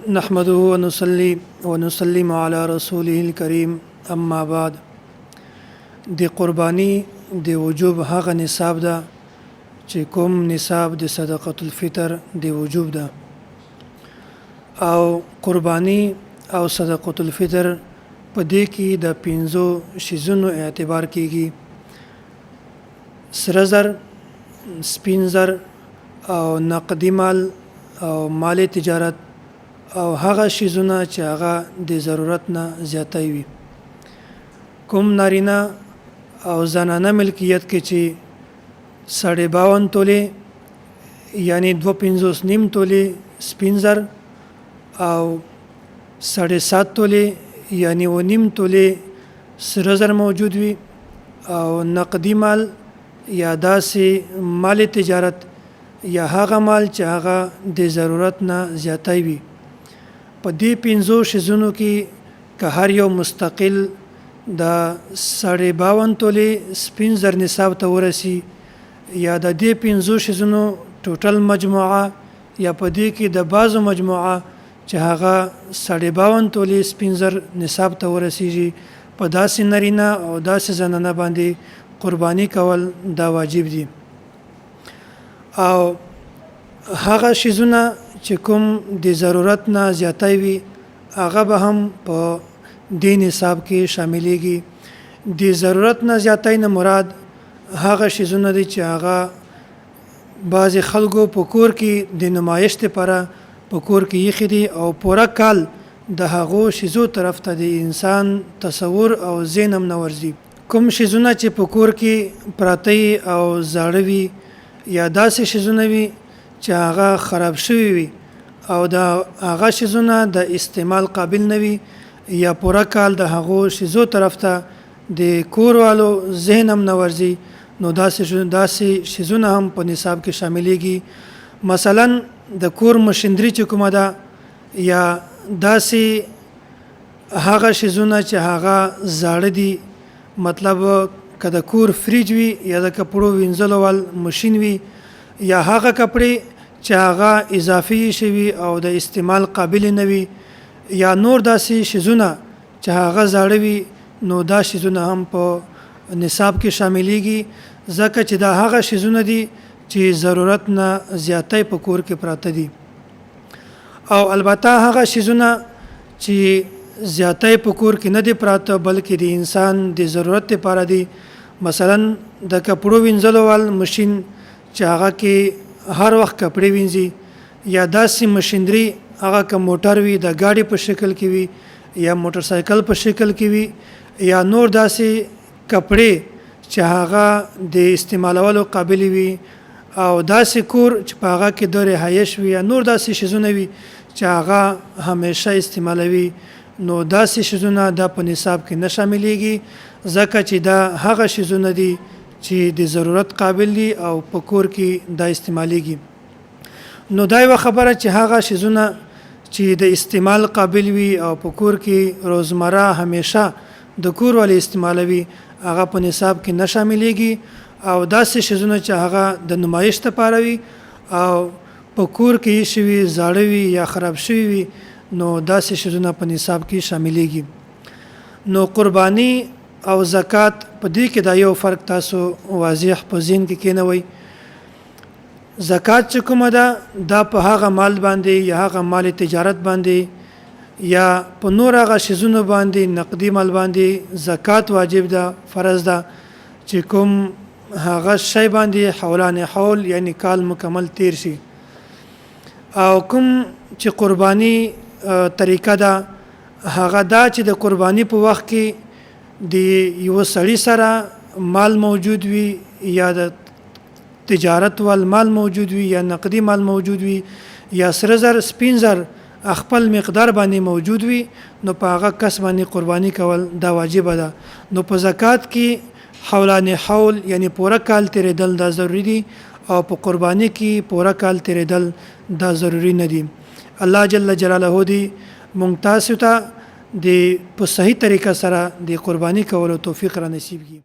نحمده ونصلي ونسلم على رسوله الكريم اما بعد. د قربانی د وجوب هغه نصاب ده چې کوم نصاب د صدقه الفطر د وجوب ده، او قربانی او صدقه الفطر په دې کې د 5 شیزونو اعتبار کیږي: سره زر، سپین زر، او نقدي مال او مال تجارت، او هغه شیزونه چې هغه د ضرورت نه زیاتای وي. کوم نارینه او زنانه ملکیت کې چې 52 تولې یعنی 2.5 نیم تولې سپین زر او 7.5 تولې یعنی 1.5 تولې سره زر موجود وي، او نقدي مال یا داسې مال تجارت یا هغه مال چې هغه د ضرورت نه زیاتای وي. په دې 5 شیزونو کې که هر یو مستقل د 52 تولې سپین زر نصاب ته ورسی، یا د دې 5 شیزونو ټوټل مجموعه، یا په دې کې د بعضو مجموعه چې هغه 52 تولې سپین زر نصاب ته ورسیږي، په داسې نارینه او داسې زنانه باندې قربانی کول دا واجب دي. او هغه شیزونه چې کوم د ضرورت نه زیاتای وي هغه به هم په دې نصاب کې شاملېږي. د ضرورت نه زیاتای نه مراد هغه شیزونه دي چې هغه بعضې خلکو په کور کې د نمایش لپاره په کور کې ایښي دي، او پوره کال د هغو شیزو طرف ته د انسان تصور او ذهن هم نه ورځي. کوم شیزونه چې په کور کې پراته او زاړه وي، یا داسې شیزونه وي چې هغه خراب شوي وي او د هغه شیزونه د استعمال قابل نه وي، یا پوره کال د هغو شیزو طرف ته د کور والو ذهن هم نه ورځي، نو داسې شیزونه هم په نصاب کې شاملېږي. مثلا د کور مشندري چې کومه ده، یا داسې هغه شیزونه چې هغه زاړه دي، مطلب که د کور فریج وي، یا د کپړو وینځلو وال ماشین وي، یا هغه کپړې چې هغه اضافي شوي او د استعمال قابل نه وي، یا نور داسې شیزونه چې هغه زاړه وي، نو دا شیزونه هم په نصاب کې شاملېږي، ځکه چې دا هغه شیزونه دي چې ضرورت نه زیاتای په کور کې پراته دي. او البته هغه شیزونه چې زیاتای په کور کې نه دي پراته بلکې د انسان د ضرورت لپاره دي، مثلا د کپړو وینځلو وال ماشین چې هغه کې هر وخت کپړې وینځي، یا داسې مشینري هغه که موټر وي د ګاډي په شکل کې وي، یا موټر سایکل په شکل کې وي، یا نور داسې کپړې چې هغه د استعمالولو قابل وي، او داسې کور چې په هغه کې د رهایش وي، یا نور داسې شیزونه وي چې هغه همیشه استعمالوي، نو داسې شیزونه دا په نصاب کې نه شاملېږي، ځکه چې دا هغه شیزونه دي چې د ضرورت قابل دي او په کور کې دا استعمالېږي. نو دا یوه خبره چې هغه شیزونه چې د استعمال قابل وي او په کور کې روزمره همیشه د کور والی استعمالوي، هغه په نصاب کې نه شاملېږي. او داسې شیزونه چې هغه د نمایش لپاره وي او په کور کې یې شوي زاړه وي یا خراب شوي وي، نو داسې شیزونه په نصاب کې شاملېږي. نو قربانی او زکات په دې کې دا یو فرق تاسو واضح په ذهن کې کېنوئ. زکات چې کومه ده دا په هغه مال باندې یا هغه مال تجارت باندې یا په نور هغه شیزونو باندې نقدي مال باندې زکات واجب ده، فرض ده، چې کوم هغه شی باندې حولان حول یعنی کال مکمل تیر شي. او کوم چې قربانی طریقه ده هغه دا چې د قربانی په وخت کې د یو سړی سره مال موجود وي، یا د تجارت وال مال موجود وي، یا نقدي مال موجود وي، یا سره زر سپین زر خپل مقدار باندې موجود وي، نو په هغه کس باندې قربانی کول دا واجب ده. نو په زکات کې حولان حول یعنی پوره کال تیرېدل دا ضروری دي، او په قربانی کې پوره کال تیرېدل دا ضروری نه دي. الله جل جلاله دی مونږ تاسو ته د په صحیح طریقه سره د قربانی کولو توفیق را نصیب کړي.